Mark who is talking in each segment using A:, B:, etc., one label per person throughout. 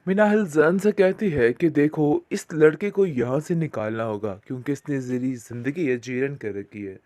A: मिनाहिल जान से कहती है कि देखो, इस लड़के को यहाँ से निकालना होगा क्योंकि इसने ज़री ज़िंदगी है जीर्ण कर रखी है।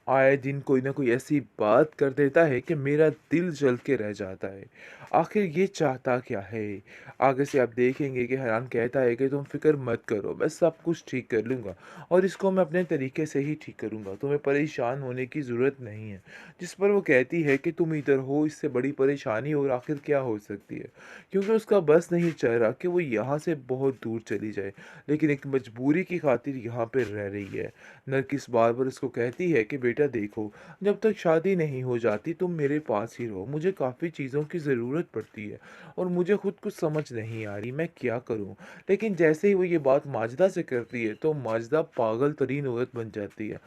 A: आए दिन कोई ना कोई ऐसी बात कर देता है कि मेरा दिल जल के रह जाता है। आखिर ये चाहता क्या है? आगे से आप देखेंगे कि हैरान कहता है कि तुम फिक्र मत करो, मैं सब कुछ ठीक कर लूँगा और इसको मैं अपने तरीके से ही ठीक करूँगा, तुम्हें परेशान होने की ज़रूरत नहीं है। जिस पर वो कहती है कि तुम इधर हो, इससे बड़ी परेशानी और आखिर क्या हो सकती है? क्योंकि उसका बस नहीं चल रहा कि वो यहाँ से बहुत दूर चली जाए, लेकिन एक मजबूरी की खातिर यहाँ पे रह रही है। नरगिस बार-बार उसको कहती है कि बेटा देखो, जब तक शादी नहीं हो जाती तुम मेरे पास ही रहो। मुझे काफ़ी चीज़ों की ज़रूरत पड़ती है और मुझे खुद कुछ समझ नहीं आ रही मैं क्या करूँ? लेकिन जैसे ही वो ये बात माजिदा से करती है तो माजिदा पागल तरीन औरत बन जाती है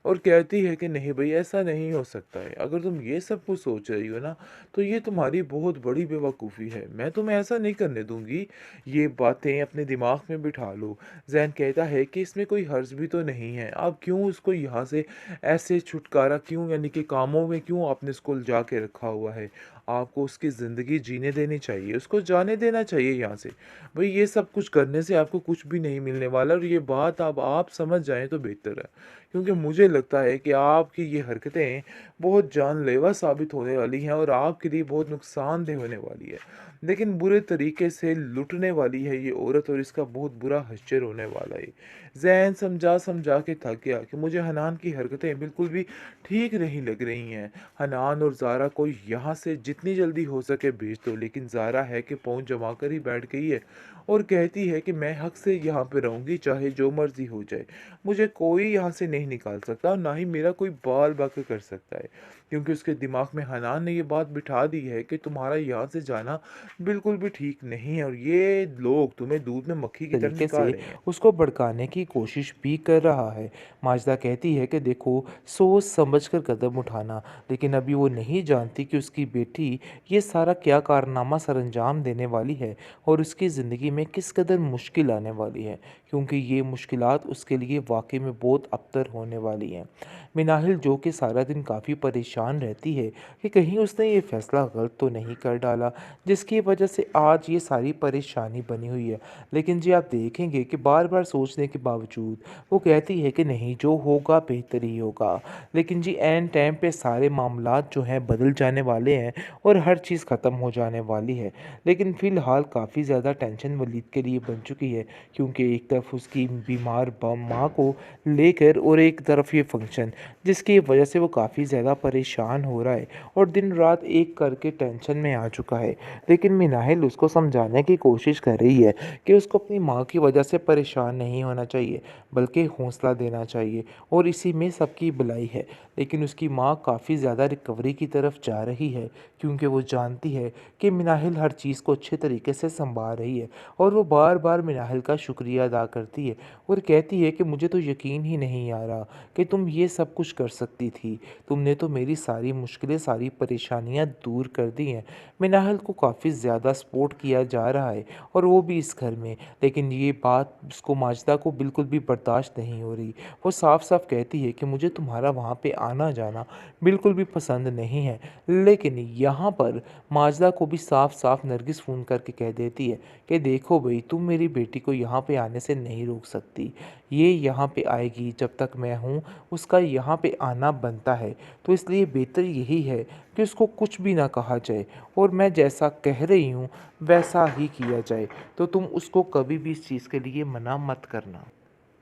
A: और कहती है कि नहीं भई, ऐसा नहीं हो सकता है। अगर तुम ये सब कुछ सोच रही हो ना, तो ये तुम्हारी बहुत बड़ी बेवकूफ़ी है। मैं तुम्हें ऐसा नहीं करने दूँगी। ये बातें अपने दिमाग में बिठा लो। ज़ैन कहता है कि इसमें कोई हर्ज़ भी तो नहीं है। आप क्यों उसको यहाँ से ऐसे छुटकारा क्यों, यानी कि कामों में क्यों आपने उसको उलझा के रखा हुआ है? आपको उसकी ज़िंदगी जीने देनी चाहिए, उसको जाने देना चाहिए यहाँ से। भई ये सब कुछ करने से आपको कुछ भी नहीं मिलने वाला और ये बात अब आप समझ जाएँ तो बेहतर है। क्योंकि मुझे लगता है कि आपकी ये हरकतें बहुत जानलेवा साबित होने वाली हैं और आपके लिए बहुत नुकसानदेह होने वाली है। लेकिन बुरे तरीके से लुटने वाली है ये औरत और इसका बहुत बुरा हश्र होने वाला है। ज़ैन समझा-समझा के थक गया कि मुझे हनान की हरकतें बिल्कुल भी ठीक नहीं लग रही हैं। हनान और ज़ारा को यहाँ से जितनी जल्दी हो सके भेज दो, लेकिन ज़ारा है कि पहुँच जमा कर ही बैठ गई है और कहती है कि मैं हक से यहाँ पे रहूँगी, चाहे जो मर्ज़ी हो जाए। मुझे कोई यहाँ से नहीं निकाल सकता और ना ही मेरा कोई बाल-बाका कर सकता है। क्योंकि उसके दिमाग में हनान ने ये बात बिठा दी है कि तुम्हारा यहाँ से जाना बिल्कुल भी ठीक नहीं है और ये लोग तुम्हें दूध में मक्खी की तरह
B: तरीके
A: निकाल
B: से
A: रहे हैं।
B: उसको भड़काने की कोशिश भी कर रहा है। माजिदा कहती है कि देखो, सोच समझ कर कदम उठाना, लेकिन अभी वो नहीं जानती कि उसकी बेटी ये सारा क्या कारनामा सरअंजाम देने वाली है और उसकी ज़िंदगी में किस कदर मुश्किल आने वाली है, क्योंकि ये मुश्किलात उसके लिए वाक़ई में बहुत अबतर होने वाली हैं। मिनाहिल जो कि सारा दिन काफ़ी परेशान रहती है कि कहीं उसने ये फ़ैसला गलत तो नहीं कर डाला, जिसकी वजह से आज ये सारी परेशानी बनी हुई है। लेकिन जी आप देखेंगे कि बार-बार सोचने के बावजूद वो कहती है कि नहीं, जो होगा बेहतर ही होगा। लेकिन जी ऐन टाइम पे सारे मामलात जो हैं बदल जाने वाले हैं और हर चीज़ ख़त्म हो जाने वाली है। लेकिन फ़िलहाल काफ़ी ज़्यादा टेंशन वलीद के लिए बन चुकी है, क्योंकि एक तरफ उसकी बीमार माँ को लेकर और एक तरफ ये फ़ंक्शन, जिसकी वजह से वो काफ़ी ज़्यादा परेशान हो रहा है और दिन रात एक करके टेंशन में आ चुका है। लेकिन मिनाहिल उसको समझाने की कोशिश कर रही है कि उसको अपनी माँ की वजह से परेशान नहीं होना चाहिए, बल्कि हौसला देना चाहिए और इसी में सबकी भलाई है। लेकिन उसकी माँ काफ़ी ज़्यादा रिकवरी की तरफ जा रही है, क्योंकि वो जानती है कि मिनाहिल हर चीज़ को अच्छे तरीके से संभाल रही है और वो बार बार मिनाहिल का शुक्रिया अदा करती है और कहती है कि मुझे तो यकीन ही नहीं आ रहा कि तुम ये सब कुछ कर सकती थी। तुमने तो मेरी सारी मुश्किलें, सारी परेशानियाँ दूर कर दी हैं। मिनाहिल को काफ़ी ज़्यादा सपोर्ट किया जा रहा है और वो भी इस घर में। लेकिन ये बात उसको, माजिदा को बिल्कुल भी बर्दाश्त नहीं हो रही। वो साफ-साफ कहती है कि मुझे तुम्हारा वहाँ पे आना-जाना बिल्कुल भी पसंद नहीं है। लेकिन यहाँ पर माजिदा को भी साफ-साफ नरगिस फ़ोन करके कह देती है कि देखो भई, तुम मेरी बेटी को यहाँ पे आने से नहीं रोक सकती। ये यहाँ पे आएगी जब तक मैं हूँ, उसका यहाँ पे आना बनता है। तो इसलिए बेहतर यही है कि उसको कुछ भी ना कहा जाए और मैं जैसा कह रही हूँ वैसा ही किया जाए। तो तुम उसको कभी भी इस चीज़ के लिए मना मत करना।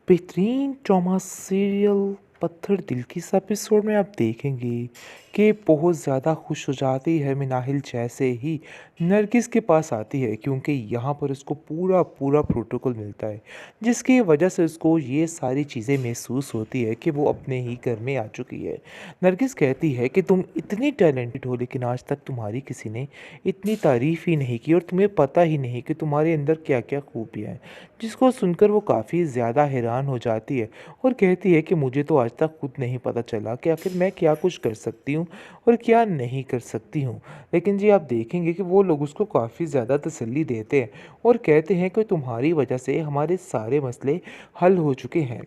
B: बेहतरीन ट्रॉमा सीरियल पत्थर दिल की इस एपिसोड में आप देखेंगे कि बहुत ज़्यादा खुश हो जाती है मिनाहिल जैसे ही नरगिस के पास आती है, क्योंकि यहाँ पर उसको पूरा पूरा प्रोटोकॉल मिलता है, जिसकी वजह से उसको ये सारी चीज़ें महसूस होती है कि वो अपने ही घर में आ चुकी है। नरगिस कहती है कि तुम इतनी टैलेंटेड हो, लेकिन आज तक तुम्हारी किसी ने इतनी तारीफ़ ही नहीं की और तुम्हें पता ही नहीं कि तुम्हारे अंदर क्या क्या खूबियाँ हैं। जिसको सुनकर वो काफ़ी ज़्यादा हैरान हो जाती है और कहती है कि मुझे तो आज तक खुद नहीं पता चला कि आखिर मैं क्या कुछ कर सकती हूँ और क्या नहीं कर सकती हूँ। लेकिन जी आप देखेंगे कि वो लोग उसको काफ़ी ज़्यादा तसल्ली देते हैं और कहते हैं कि तुम्हारी वजह से हमारे सारे मसले हल हो चुके हैं।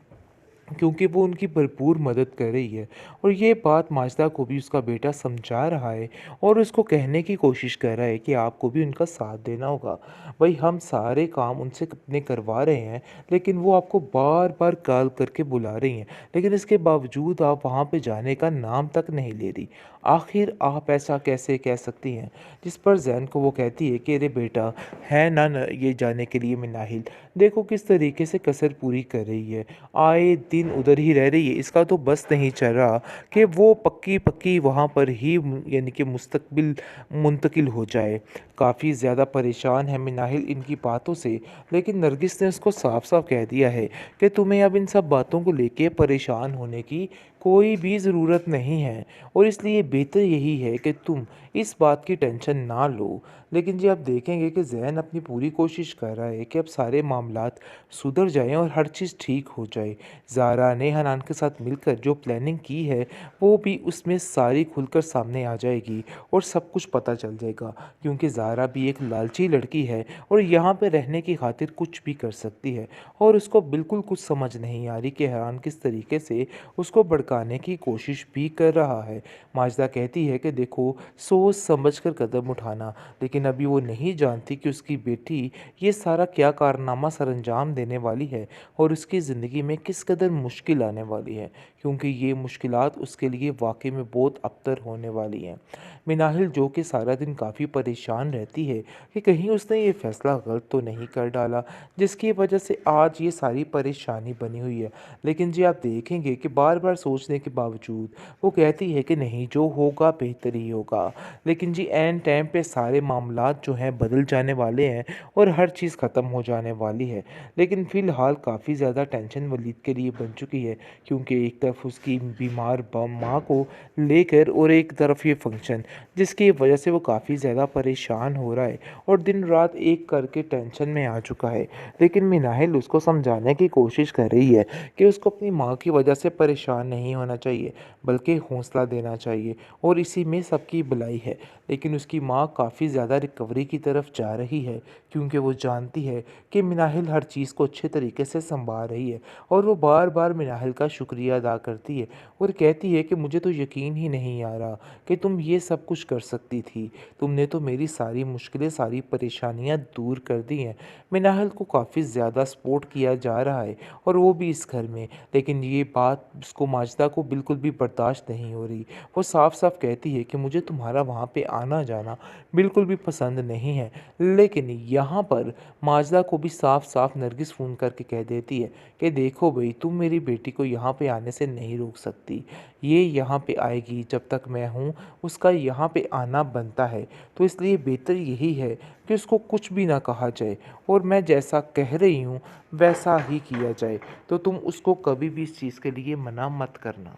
B: क्योंकि वो उनकी भरपूर मदद कर रही है। और ये बात माजिदा को भी उसका बेटा समझा रहा है और उसको कहने की कोशिश कर रहा है कि आपको भी उनका साथ देना होगा। भाई हम सारे काम उनसे अपने करवा रहे हैं, लेकिन वो आपको बार बार कॉल करके बुला रही हैं, लेकिन इसके बावजूद आप वहाँ पे जाने का नाम तक नहीं ले रही। आखिर आप ऐसा कैसे कह सकती हैं? जिस पर जैन को वो कहती है कि अरे बेटा, है ना ये जाने के लिए मिनाहिल, देखो किस तरीके से कसर पूरी कर रही है, आए दिन उधर ही रह रही है। इसका तो बस नहीं चल रहा कि वो पक्की-पक्की वहाँ पर ही यानी कि मुस्तक़बिल मुंतकिल हो जाए। काफ़ी ज़्यादा परेशान है मिनाहिल इनकी बातों से, लेकिन नरगिस ने उसको साफ-साफ कह दिया है कि तुम्हें अब इन सब बातों को लेके परेशान होने की कोई भी ज़रूरत नहीं है, और इसलिए बेहतर यही है कि तुम इस बात की टेंशन ना लो। लेकिन जी आप देखेंगे कि ज़ैन अपनी पूरी कोशिश कर रहा है कि अब सारे मामलात सुधर जाएँ और हर चीज़ ठीक हो जाए। ज़ारा ने हनान के साथ मिलकर जो प्लानिंग की है, वो भी उसमें सारी खुलकर सामने आ जाएगी और सब कुछ पता चल जाएगा, क्योंकि ज़ारा भी एक लालची लड़की है और यहाँ पे रहने की खातिर कुछ भी कर सकती है। और उसको बिल्कुल कुछ समझ नहीं आ रही कि हनान किस तरीके से उसको भड़काने की कोशिश भी कर रहा है। माजिदा कहती है कि देखो, सोच समझ कर कदम उठाना, लेकिन अभी वो नहीं जानती कि उसकी बेटी ये सारा क्या कारनामा सरअंजाम देने वाली है और उसकी ज़िंदगी में किस कदर मुश्किल आने वाली है, क्योंकि ये मुश्किलात उसके लिए वाक़ई में बहुत अबतर होने वाली हैं। मिनाहिल जो कि सारा दिन काफ़ी परेशान रहती है कि कहीं उसने ये फ़ैसला गलत तो नहीं कर डाला, जिसकी वजह से आज ये सारी परेशानी बनी हुई है। लेकिन जी आप देखेंगे कि बार-बार सोचने के बावजूद वो कहती है कि नहीं, जो होगा बेहतर ही होगा। लेकिन जी ऐन टाइम पे सारे मामलात जो हैं बदल जाने वाले हैं और हर चीज़ ख़त्म हो जाने वाली है। लेकिन फ़िलहाल काफ़ी ज़्यादा टेंशन वलीद के लिए बन चुकी है, क्योंकि एक तरफ उसकी बीमार माँ को लेकर और एक तरफ ये फंक्शन, जिसकी वजह से वो काफ़ी ज़्यादा परेशान हो रहा है और दिन रात एक करके टेंशन में आ चुका है। लेकिन मिनाहिल उसको समझाने की कोशिश कर रही है कि उसको अपनी माँ की वजह से परेशान नहीं होना चाहिए, बल्कि हौसला देना चाहिए और इसी में सबकी भलाई है। लेकिन उसकी माँ काफ़ी ज़्यादा रिकवरी की तरफ जा रही है, क्योंकि वो जानती है कि मिनाहिल हर चीज़ को अच्छे तरीके से सँभाल रही है और वो बार-बार मिनाहिल का शुक्रिया अदा करती है और कहती है कि मुझे तो यकीन ही नहीं आ रहा कि तुम ये सब कुछ कर सकती थी। तुमने तो मेरी सारी मुश्किलें, सारी परेशानियाँ दूर कर दी हैं। मिनाहिल को काफ़ी ज़्यादा सपोर्ट किया जा रहा है और वो भी इस घर में। लेकिन ये बात उसको माजिदा को बिल्कुल भी बर्दाश्त नहीं हो रही। वो साफ-साफ कहती है कि मुझे तुम्हारा वहाँ पे आना-जाना बिल्कुल भी पसंद नहीं है। लेकिन यहाँ पर माजिदा को भी साफ-साफ नरगिस फ़ोन करके कह देती है कि देखो भई, तुम मेरी बेटी को यहाँ पे आने से नहीं रोक सकती। ये यहाँ पे आएगी जब तक मैं हूँ, उसका यहाँ पे आना बनता है। तो इसलिए बेहतर यही है कि उसको कुछ भी ना कहा जाए और मैं जैसा कह रही हूँ वैसा ही किया जाए। तो तुम उसको कभी भी इस चीज़ के लिए मना मत करना।